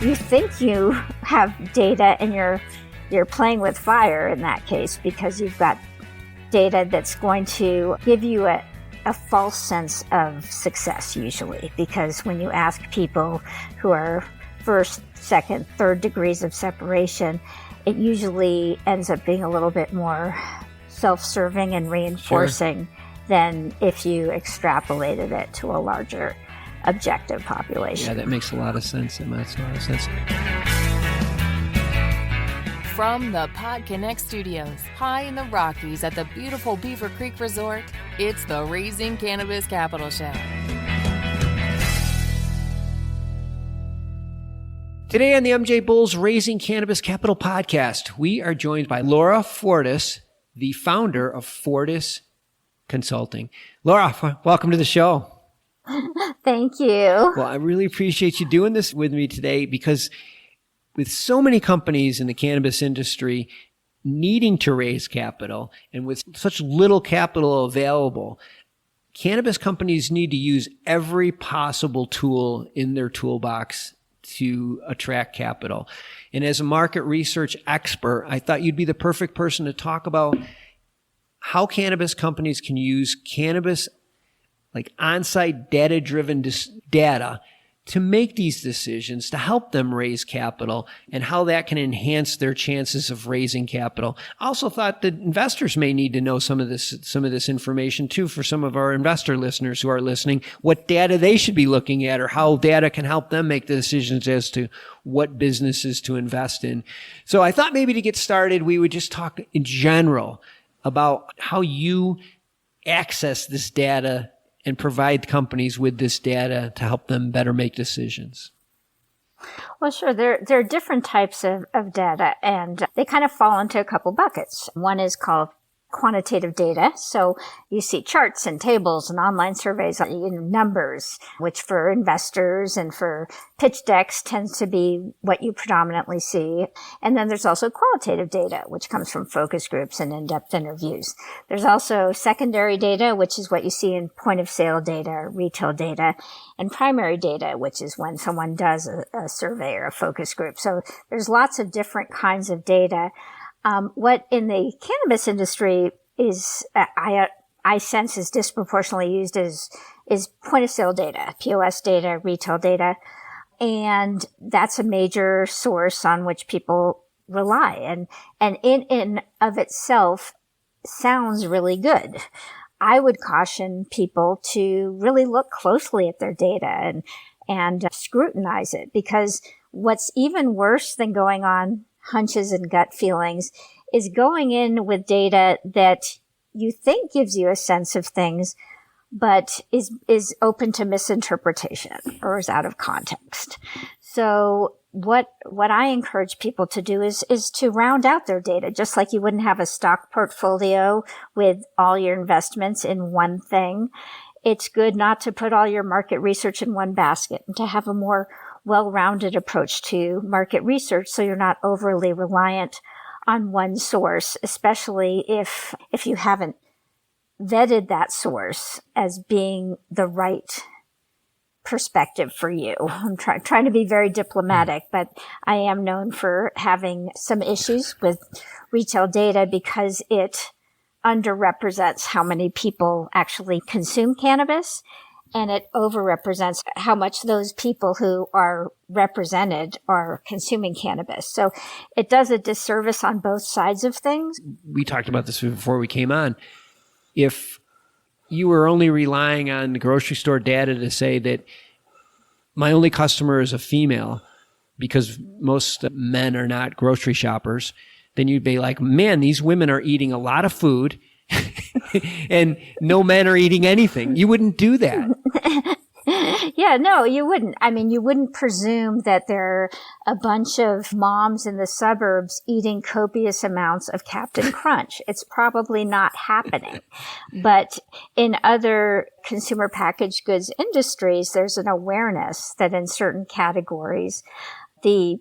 you think you have data and you're playing with fire in that case, because you've got data that's going to give you a false sense of success usually, because when you ask people who are first, second, third degrees of separation, it usually ends up being a little bit more self-serving and reinforcing than if you extrapolated it to a larger objective population. Yeah, that makes a lot of sense. That makes a lot of sense. From the PodConx studios, high in the Rockies at the beautiful Beaver Creek Resort, it's the Raising Cannabis Capital Show. Today on the MJ Bulls Raising Cannabis Capital podcast, we are joined by Lara Fordis, the founder of Fortis Consulting. Lara, welcome to the show. Thank you. Well, I really appreciate you doing this with me today, because with so many companies in the cannabis industry needing to raise capital and with such little capital available, cannabis companies need to use every possible tool in their toolbox to attract capital. And as a market research expert, I thought you'd be the perfect person to talk about how cannabis companies can use cannabis, like on-site data-driven data, to make these decisions, to help them raise capital, and how that can enhance their chances of raising capital. I also thought that investors may need to know some of this information too, for some of our investor listeners who are listening, what data they should be looking at, or how data can help them make the decisions as to what businesses to invest in. So I thought maybe to get started, we would just talk in general about how you access this data and provide companies with this data to help them better make decisions. Well, sure. There are different types of data, and they kind of fall into a couple buckets. One is called quantitative data. So you see charts and tables and online surveys, numbers, which for investors and for pitch decks tends to be what you predominantly see. And then there's also qualitative data, which comes from focus groups and in-depth interviews. There's also secondary data, which is what you see in point of sale data, retail data, and primary data, which is when someone does a survey or a focus group. So there's lots of different kinds of data. What in the cannabis industry is, I sense is disproportionately used is point of sale data, POS data, retail data. And that's a major source on which people rely. And in of itself sounds really good. I would caution people to really look closely at their data and scrutinize it, because what's even worse than going on hunches and gut feelings is going in with data that you think gives you a sense of things, but is open to misinterpretation or is out of context. So what I encourage people to do is to round out their data, just like you wouldn't have a stock portfolio with all your investments in one thing. It's good not to put all your market research in one basket, and to have a more well-rounded approach to market research, so you're not overly reliant on one source, especially if you haven't vetted that source as being the right perspective for you. I'm trying to be very diplomatic, but I am known for having some issues with retail data because it underrepresents how many people actually consume cannabis, and it overrepresents how much those people who are represented are consuming cannabis. So it does a disservice on both sides of things. We talked about this before we came on. If you were only relying on the grocery store data to say that my only customer is a female, because most men are not grocery shoppers, then you'd be like, man, these women are eating a lot of food and no men are eating anything. You wouldn't do that. Yeah, no, you wouldn't. I mean, you wouldn't presume that there are a bunch of moms in the suburbs eating copious amounts of Captain Crunch. It's probably not happening. But in other consumer packaged goods industries, there's an awareness that in certain categories, the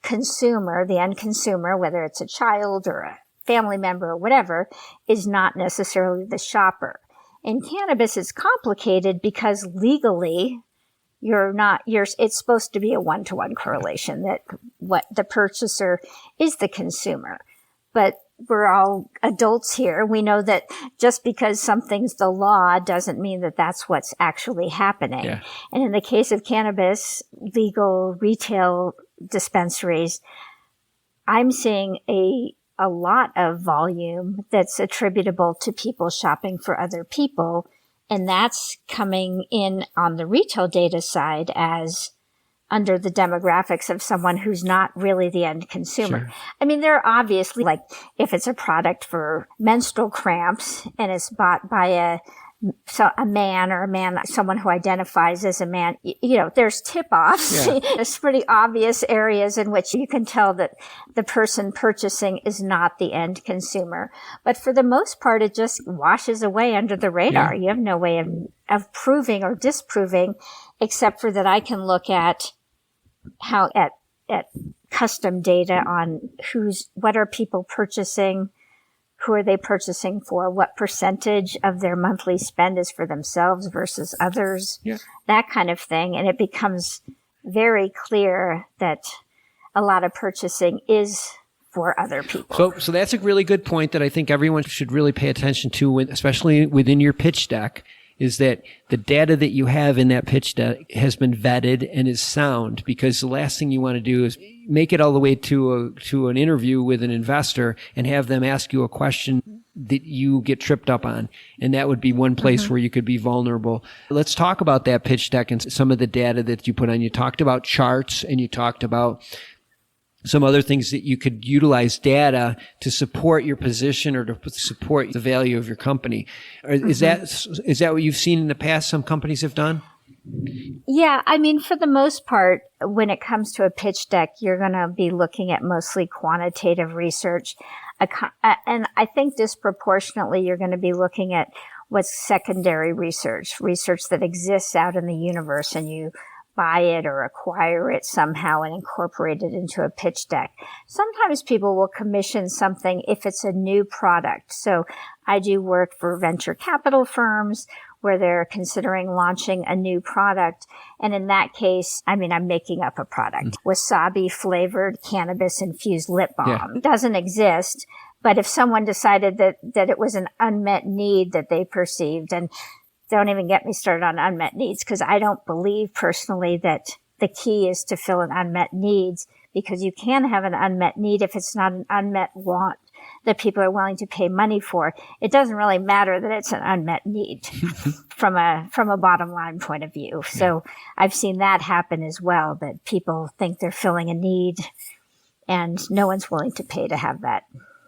consumer, the end consumer, whether it's a child or a family member or whatever, is not necessarily the shopper. In cannabis, it's complicated because legally, it's supposed to be a one-to-one correlation that what the purchaser is the consumer. But we're all adults here. We know that just because something's the law doesn't mean that that's what's actually happening. Yeah. And in the case of cannabis, legal retail dispensaries, I'm seeing a lot of volume that's attributable to people shopping for other people. And that's coming in on the retail data side as under the demographics of someone who's not really the end consumer. Sure. I mean, there are obviously, like, if it's a product for menstrual cramps and it's bought by a man, someone who identifies as a man, there's tip-offs. Yeah. There's pretty obvious areas in which you can tell that the person purchasing is not the end consumer. But for the most part, it just washes away under the radar. Yeah. You have no way of proving or disproving, except for that I can look at custom data on what are people purchasing, who are they purchasing for, what percentage of their monthly spend is for themselves versus others, that kind of thing. And it becomes very clear that a lot of purchasing is for other people. So that's a really good point that I think everyone should really pay attention to, especially within your pitch deck, is that the data that you have in that pitch deck has been vetted and is sound, because the last thing you want to do is make it all the way to an interview with an investor and have them ask you a question that you get tripped up on. And that would be one place where you could be vulnerable. Let's talk about that pitch deck and some of the data that you put on. You talked about charts and you talked about some other things that you could utilize data to support your position or to support the value of your company. Is that what you've seen in the past some companies have done? Yeah, I mean, for the most part, when it comes to a pitch deck, you're going to be looking at mostly quantitative research. And I think disproportionately, you're going to be looking at what's secondary research that exists out in the universe, and you buy it or acquire it somehow and incorporate it into a pitch deck. Sometimes people will commission something if it's a new product. So I do work for venture capital firms where they're considering launching a new product. And in that case, I mean, I'm making up a product. Wasabi flavored cannabis infused lip balm. Yeah. It doesn't exist. But if someone decided that it was an unmet need that they perceived, and don't even get me started on unmet needs, because I don't believe personally that the key is to fill an unmet needs, because you can have an unmet need if it's not an unmet want that people are willing to pay money for. It doesn't really matter that it's an unmet need from a bottom line point of view. So I've seen that happen as well, that people think they're filling a need and no one's willing to pay to have that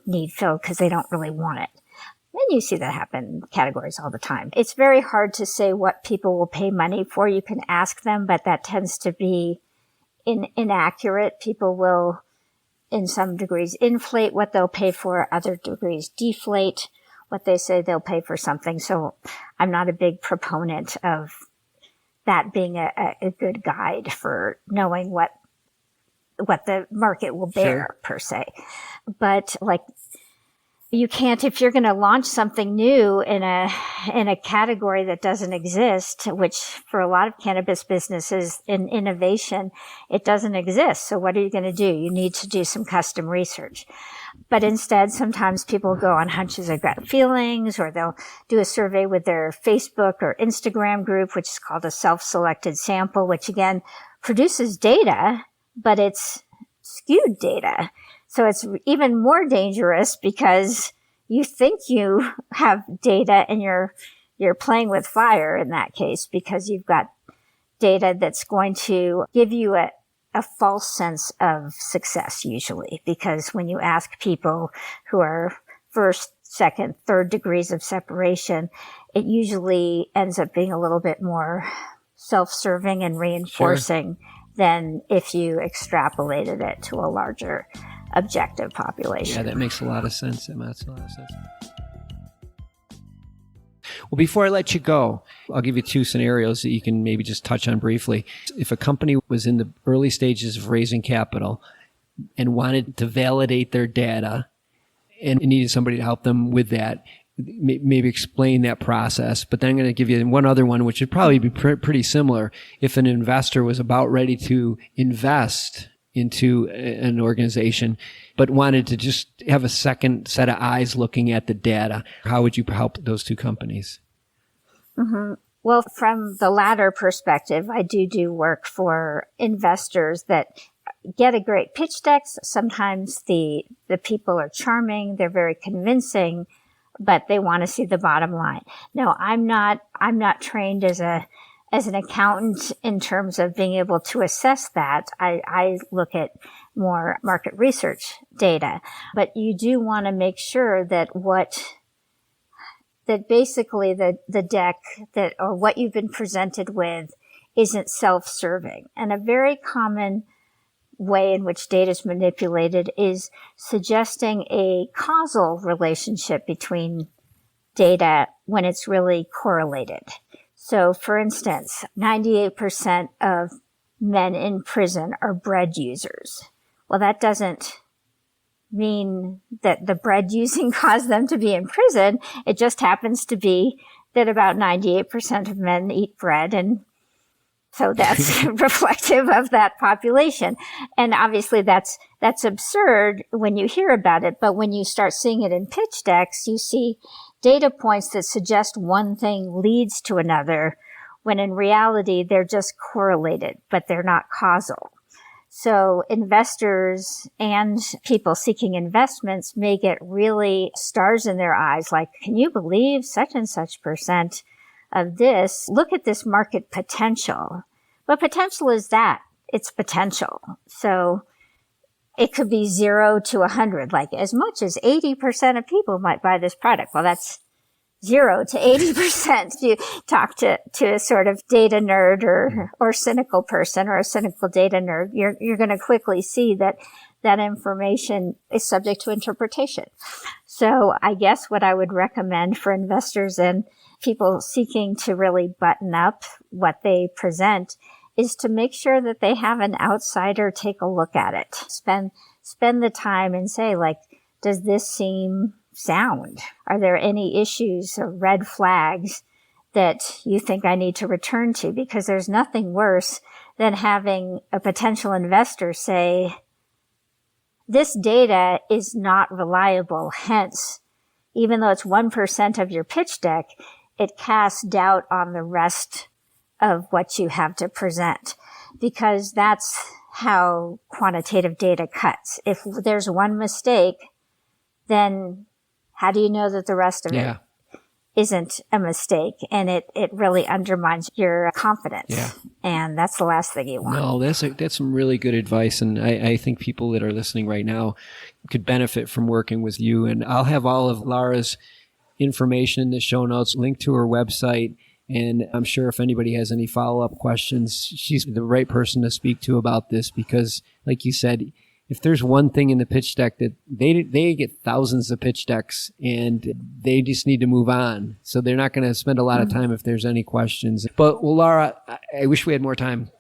need filled because they don't really want it. And you see that happen in categories all the time. It's very hard to say what people will pay money for. You can ask them, but that tends to be inaccurate. People will, in some degrees, inflate what they'll pay for, other degrees deflate what they say they'll pay for something. So I'm not a big proponent of that being a good guide for knowing what the market will bear, per se. But like, you can't, if you're going to launch something new in a category that doesn't exist, which for a lot of cannabis businesses in innovation, it doesn't exist. So what are you going to do? You need to do some custom research. But instead, sometimes people go on hunches or gut feelings, or they'll do a survey with their Facebook or Instagram group, which is called a self-selected sample, which again produces data, but it's skewed data. So it's even more dangerous because you think you have data and you're playing with fire in that case, because you've got data that's going to give you a false sense of success usually. Because when you ask people who are first, second, third degrees of separation, it usually ends up being a little bit more self-serving and reinforcing than if you extrapolated it to a larger objective population. Yeah, that makes a lot of sense. Well, before I let you go, I'll give you two scenarios that you can maybe just touch on briefly. If a company was in the early stages of raising capital and wanted to validate their data and needed somebody to help them with that, maybe explain that process. But then I'm going to give you one other one, which would probably be pretty similar. If an investor was about ready to invest into an organization, but wanted to just have a second set of eyes looking at the data, how would you help those two companies? Mm-hmm. Well, from the latter perspective, I do work for investors that get a great pitch deck. Sometimes the people are charming, they're very convincing, but they want to see the bottom line. No, I'm not trained as an accountant in terms of being able to assess that. I look at more market research data, but you do want to make sure that basically the deck or what you've been presented with isn't self-serving. And a very common way in which data is manipulated is suggesting a causal relationship between data when it's really correlated. So, for instance, 98% of men in prison are bread users. Well, that doesn't mean that the bread using caused them to be in prison. It just happens to be that about 98% of men eat bread, and so that's reflective of that population. And obviously that's absurd when you hear about it, but when you start seeing it in pitch decks, you see data points that suggest one thing leads to another, when in reality they're just correlated, but they're not causal. So investors and people seeking investments may get really stars in their eyes, like, can you believe such and such percent of this? Look at this market potential. What potential is that? It's potential. So it could be 0 to 100, like as much as 80% of people might buy this product. Well, that's 0 to 80%. You talk to a sort of data nerd or cynical person or a cynical data nerd, you're going to quickly see that information is subject to interpretation. So I guess what I would recommend for investors and people seeking to really button up what they present is to make sure that they have an outsider take a look at it. Spend the time and say, like, does this seem sound? Are there any issues or red flags that you think I need to return to? Because there's nothing worse than having a potential investor say, this data is not reliable. Hence, even though it's 1% of your pitch deck, it casts doubt on the rest of what you have to present, because that's how quantitative data cuts. If there's one mistake, then how do you know that the rest of it isn't a mistake? And it really undermines your confidence. Yeah. And that's the last thing you want. No, that's some really good advice. And I think people that are listening right now could benefit from working with you. And I'll have all of Lara's information in the show notes, link to her website. And I'm sure if anybody has any follow-up questions, she's the right person to speak to about this, because like you said, if there's one thing in the pitch deck that they get thousands of pitch decks and they just need to move on. So they're not going to spend a lot of time if there's any questions. But well, Lara, I wish we had more time,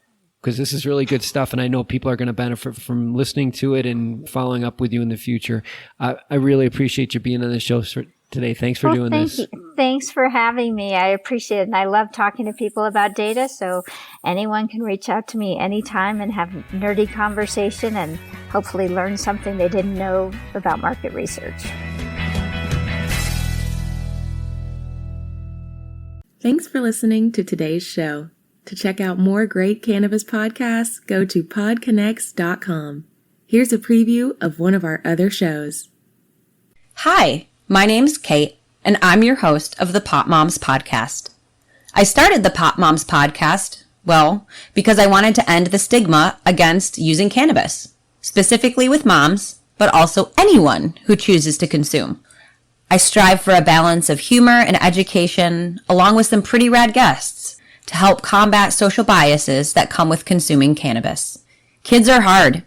because this is really good stuff. And I know people are going to benefit from listening to it and following up with you in the future. I really appreciate you being on the show today. Thanks for doing this. Thank you. Thanks for having me. I appreciate it. And I love talking to people about data. So anyone can reach out to me anytime and have nerdy conversation and hopefully learn something they didn't know about market research. Thanks for listening to today's show. To check out more great cannabis podcasts, go to PodConx.com. Here's a preview of one of our other shows. Hi, my name's Kate, and I'm your host of the Pop Moms Podcast. I started the Pop Moms Podcast, well, because I wanted to end the stigma against using cannabis, specifically with moms, but also anyone who chooses to consume. I strive for a balance of humor and education, along with some pretty rad guests, to help combat social biases that come with consuming cannabis. Kids are hard.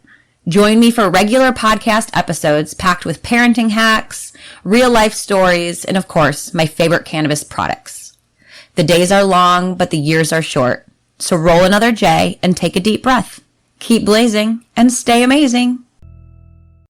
Join me for regular podcast episodes packed with parenting hacks, real-life stories, and of course, my favorite cannabis products. The days are long, but the years are short. So roll another J and take a deep breath. Keep blazing and stay amazing.